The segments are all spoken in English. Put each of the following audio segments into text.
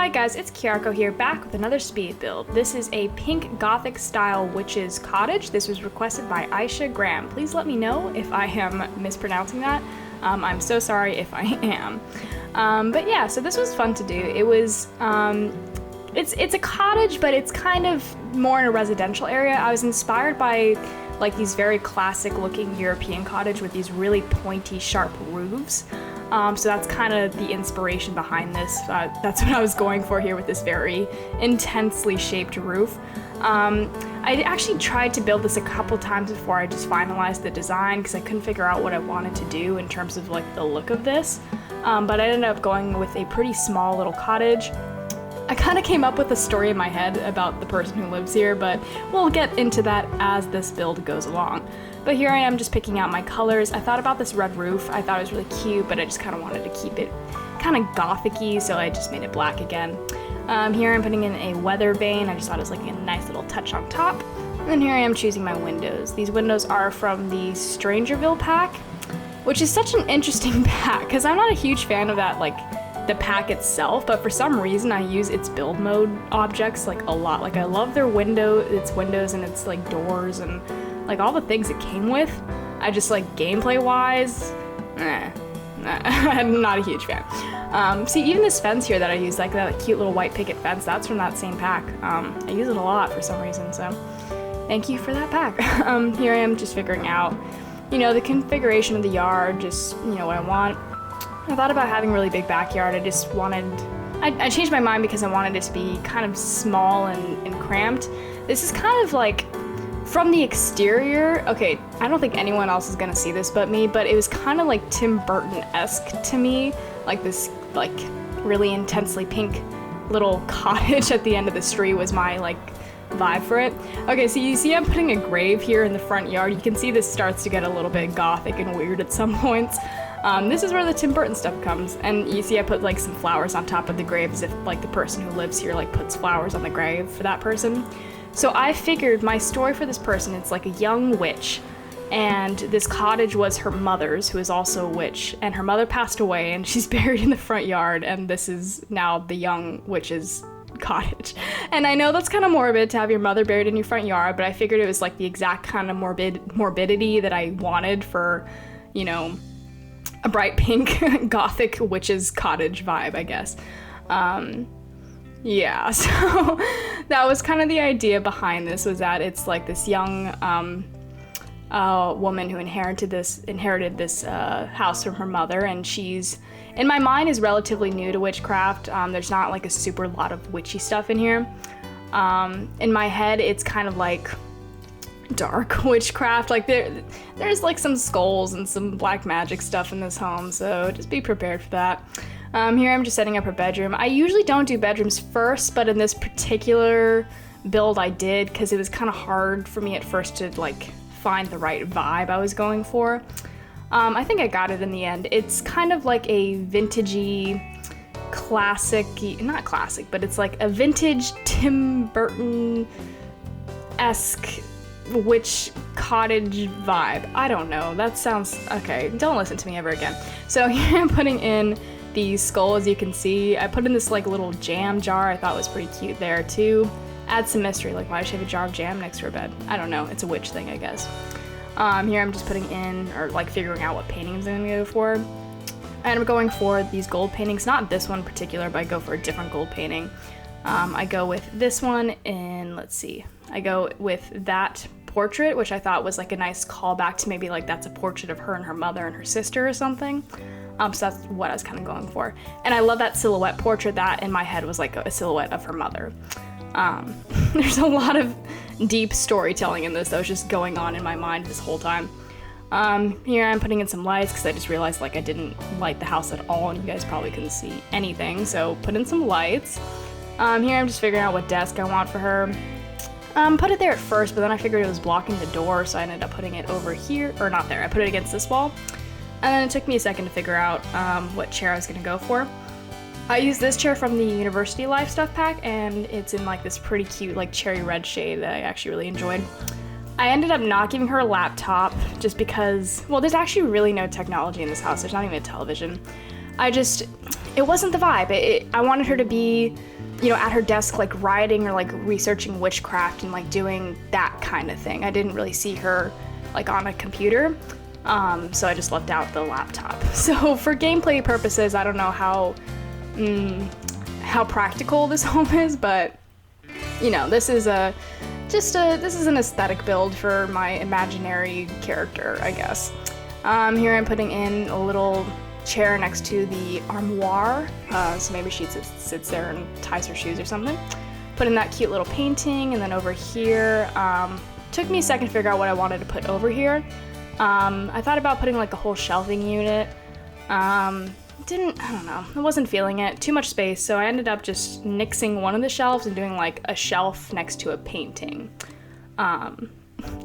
Hi guys, it's Kyarko here, back with another speed build. This is a pink Gothic style witch's cottage. This was requested by Aisha Graham. Please let me know if I am mispronouncing that. I'm so sorry if I am. But yeah, so this was fun to do. It was, it's a cottage, but it's kind of more in a residential area. I was inspired by like these very classic looking European cottage with these really pointy, sharp roofs. So that's kind of the inspiration behind this. That's what I was going for here with this very intensely shaped roof. I actually tried to build this a couple times before I just finalized the design because I couldn't figure out what I wanted to do in terms of like the look of this. But I ended up going with a pretty small little cottage. I kind of came up with a story in my head about the person who lives here, but we'll get into that as this build goes along. But here I am just picking out my colors. I thought about this red roof. I thought it was really cute, but I just kind of wanted to keep it kind of gothic-y, so I just made it black again. Here I'm putting in a weather vane. I just thought it was like a nice little touch on top. And then here I am choosing my windows. These windows are from the Strangerville pack, which is such an interesting pack, because I'm not a huge fan of that, like, the pack itself, but for some reason I use its build mode objects like a lot. Like I love their its windows and its like doors and like all the things it came with. I just like gameplay wise, I'm not a huge fan. See, even this fence here that I use, like that cute little white picket fence, that's from that same pack. I use it a lot for some reason, so thank you for that pack. Here I am just figuring out, you know, the configuration of the yard, just, you know, what I want. I thought about having a really big backyard. I changed my mind because I wanted it to be kind of small and cramped. This is kind of like, from the exterior, okay, I don't think anyone else is gonna see this but me, but it was kind of like Tim Burton-esque to me. Like this, like, really intensely pink little cottage at the end of the street was my, like, vibe for it. Okay, so you see I'm putting a grave here in the front yard. You can see this starts to get a little bit gothic and weird at some points. This is where the Tim Burton stuff comes, and you see I put like some flowers on top of the grave as if like the person who lives here like puts flowers on the grave for that person. So I figured my story for this person, it's like a young witch, and this cottage was her mother's, who is also a witch, and her mother passed away and she's buried in the front yard, and this is now the young witch's cottage. And I know that's kind of morbid to have your mother buried in your front yard, but I figured it was like the exact kind of morbidity that I wanted for, you know, a bright pink gothic witch's cottage vibe, I guess. Yeah, so that was kind of the idea behind this, was that it's like this young woman who inherited this house from her mother, and she's, in my mind, is relatively new to witchcraft. There's not like a super lot of witchy stuff in here. In my head, it's kind of like dark witchcraft. Like there's like some skulls and some black magic stuff in this home, so just be prepared for that. Here I'm just setting up her bedroom. I usually don't do bedrooms first, but in this particular build I did, because it was kind of hard for me at first to like find the right vibe I was going for. I think I got it in the end. It's kind of like a vintagey, not classic, but it's like a vintage Tim Burton-esque witch cottage vibe. I don't know, that sounds okay. Don't listen to me ever again. So here I'm putting in the skull, as you can see. I put in this like little jam jar. I thought was pretty cute there too. Add some mystery, like why does she have a jar of jam next to her bed? I don't know, it's a witch thing, I guess. Here I'm just putting in, or like figuring out what paintings I'm gonna go for. And I'm going for these gold paintings, not this one in particular, but I go for a different gold painting. I go with this one, and let's see, I go with that portrait, which I thought was like a nice callback to maybe like that's a portrait of her and her mother and her sister or something. So that's what I was kind of going for. And I love that silhouette portrait. That in my head was like a silhouette of her mother. There's a lot of deep storytelling in this that was just going on in my mind this whole time. Here I'm putting in some lights because I just realized like I didn't light the house at all and you guys probably couldn't see anything, so put in some lights. Here I'm just figuring out what desk I want for her. Put it there at first, but then I figured it was blocking the door, so I ended up putting it over here, or not there, I put it against this wall. And then it took me a second to figure out what chair I was gonna go for. I used this chair from the University Life stuff pack, and it's in like this pretty cute like cherry red shade that I actually really enjoyed. I ended up not giving her a laptop just because, well, there's actually really no technology in this house. There's not even a television. it wasn't the vibe. I wanted her to be, at her desk, like writing or like researching witchcraft and like doing that kind of thing. I didn't really see her like on a computer, so I just left out the laptop. So for gameplay purposes, I don't know how practical this home is, but this is an aesthetic build for my imaginary character, I guess. Here I'm putting in a little chair next to the armoire, so maybe she sits there and ties her shoes or something. Put in that cute little painting, and then over here, took me a second to figure out what I wanted to put over here. I thought about putting like a whole shelving unit. I don't know, I wasn't feeling it, too much space, so I ended up just nixing one of the shelves and doing like a shelf next to a painting.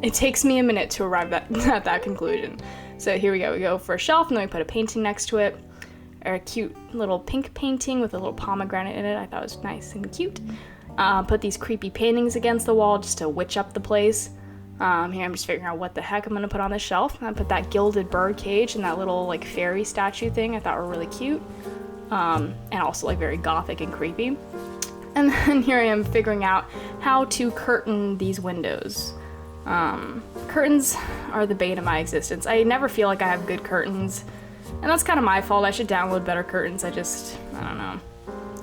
It takes me a minute to arrive at that conclusion. So here we go for a shelf, and then we put a painting next to it, or a cute little pink painting with a little pomegranate in it. I thought it was nice and cute. Put these creepy paintings against the wall just to witch up the place. Here I'm just figuring out what the heck I'm gonna put on the shelf. I put that gilded bird cage and that little like fairy statue thing I thought were really cute, and also like very gothic and creepy. And then here I am figuring out how to curtain these windows. Curtains are the bane of my existence. I never feel like I have good curtains, and that's kind of my fault. I should download better curtains. I don't know.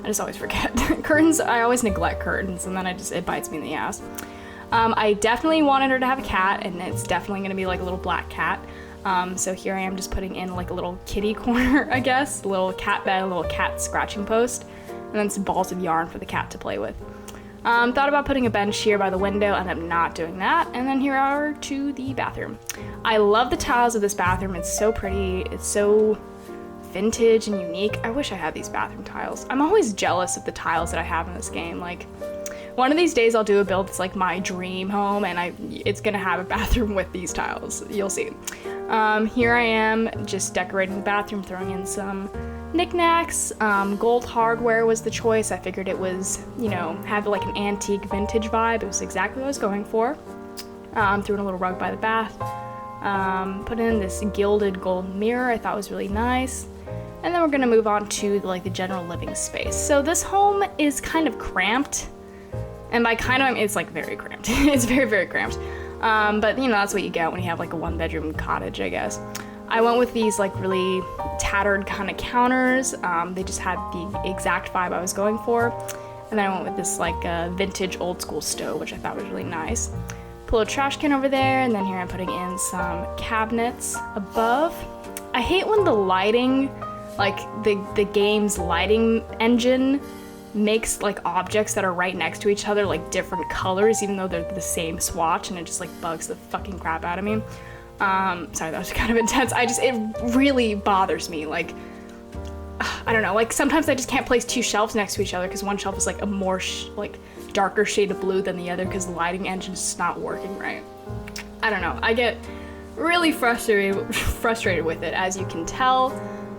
I just always forget. Curtains, I always neglect curtains, and then it bites me in the ass. I definitely wanted her to have a cat, and it's definitely gonna be like a little black cat. So here I am just putting in like a little kitty corner, I guess, a little cat bed, a little cat scratching post, and then some balls of yarn for the cat to play with. Thought about putting a bench here by the window, ended up not doing that, and then here are to the bathroom. I love the tiles of this bathroom. It's so pretty, it's so vintage and unique. I wish I had these bathroom tiles. I'm always jealous of the tiles that I have in this game. Like, one of these days I'll do a build that's like my dream home, and it's gonna have a bathroom with these tiles. You'll see. Here I am just decorating the bathroom, throwing in some knickknacks. Gold hardware was the choice. I figured it was, had like an antique vintage vibe. It was exactly what I was going for. Threw in a little rug by the bath. Put in this gilded gold mirror I thought was really nice. And then we're gonna move on to like the general living space. So this home is kind of cramped. And by kind of, I mean, it's like very cramped. It's very, very cramped. But that's what you get when you have like a 1-bedroom cottage, I guess. I went with these like really tattered kind of counters. They just had the exact vibe I was going for. And then I went with this like vintage old school stove, which I thought was really nice. Put a little trash can over there, and then here I'm putting in some cabinets above. I hate when the lighting, like the game's lighting engine makes like objects that are right next to each other like different colors, even though they're the same swatch, and it just like bugs the fucking crap out of me. Sorry, that was kind of intense. It really bothers me. Like, I don't know, like sometimes I just can't place two shelves next to each other because one shelf is like a more like darker shade of blue than the other because the lighting engine is just not working right. I don't know, I get really frustrated with it, as you can tell.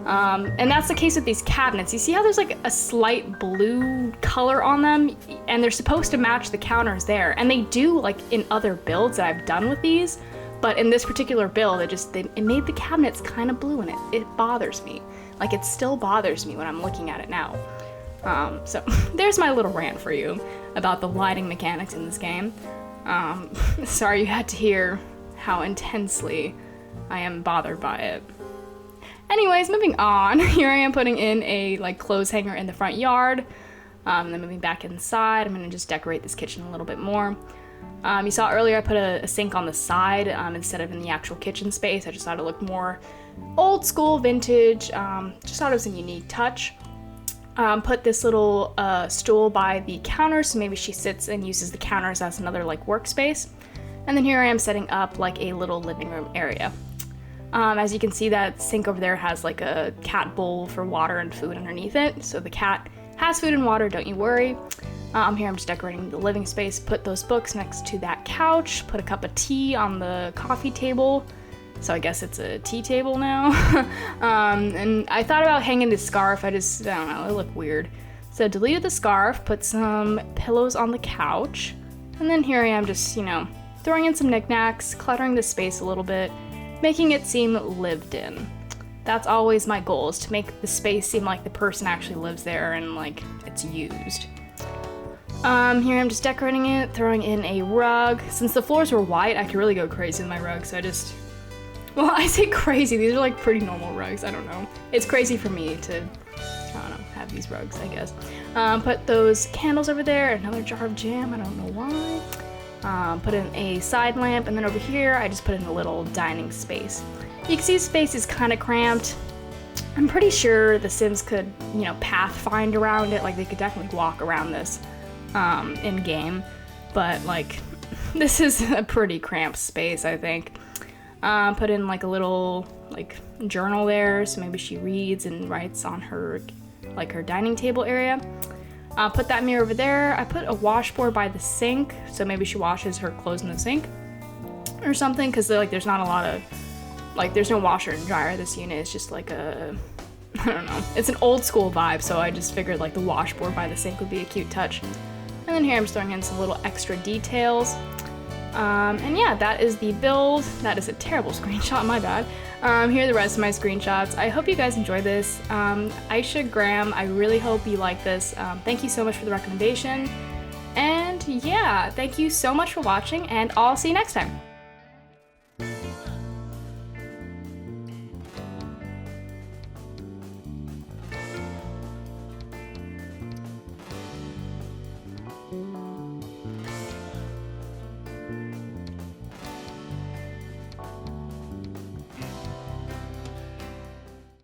And that's the case with these cabinets. You see how there's like a slight blue color on them, and they're supposed to match the counters there, and they do like in other builds that I've done with these, but in this particular build it made the cabinets kind of blue, and it bothers me. Like, it still bothers me when I'm looking at it now. So there's my little rant for you about the lighting mechanics in this game. Sorry you had to hear how intensely I am bothered by it. Anyways, moving on. Here I am putting in a like clothes hanger in the front yard. Then moving back inside, I'm gonna just decorate this kitchen a little bit more. You saw earlier I put a sink on the side instead of in the actual kitchen space. I just thought it looked more old school, vintage. Just thought it was a unique touch. Put this little stool by the counter, so maybe she sits and uses the counters as another like workspace. And then here I am setting up like a little living room area. As you can see, that sink over there has like a cat bowl for water and food underneath it. So the cat has food and water, don't you worry. Here I'm just decorating the living space. Put those books next to that couch. Put a cup of tea on the coffee table. So I guess it's a tea table now. And I thought about hanging this scarf. I don't know, it looked weird. So deleted the scarf, put some pillows on the couch. And then here I am just, throwing in some knickknacks, cluttering the space a little bit, making it seem lived in. That's always my goal, is to make the space seem like the person actually lives there and like it's used. Here I'm just decorating it, throwing in a rug. Since the floors were white, I could really go crazy with my rug, so well, I say crazy, these are like pretty normal rugs, I don't know. It's crazy for me to, I don't know, have these rugs, I guess. Put those candles over there, another jar of jam, I don't know why. Put in a side lamp, and then over here, I just put in a little dining space. You can see the space is kind of cramped. I'm pretty sure the Sims could, you know, pathfind around it, like they could definitely walk around this in game, but like this is a pretty cramped space, I think. Put in like a little like journal there, so maybe she reads and writes on her like her dining table area. Put that mirror over there. I put a washboard by the sink, so maybe she washes her clothes in the sink or something, because like there's not a lot of like there's no washer and dryer. This unit is just like a, I don't know, it's an old school vibe, so I just figured like the washboard by the sink would be a cute touch. And then here I'm just throwing in some little extra details. And yeah, that is the build. That is a terrible screenshot, my bad. Here are the rest of my screenshots. I hope you guys enjoy this. Aisha Graham, I really hope you like this. Thank you so much for the recommendation. And yeah, thank you so much for watching, and I'll see you next time.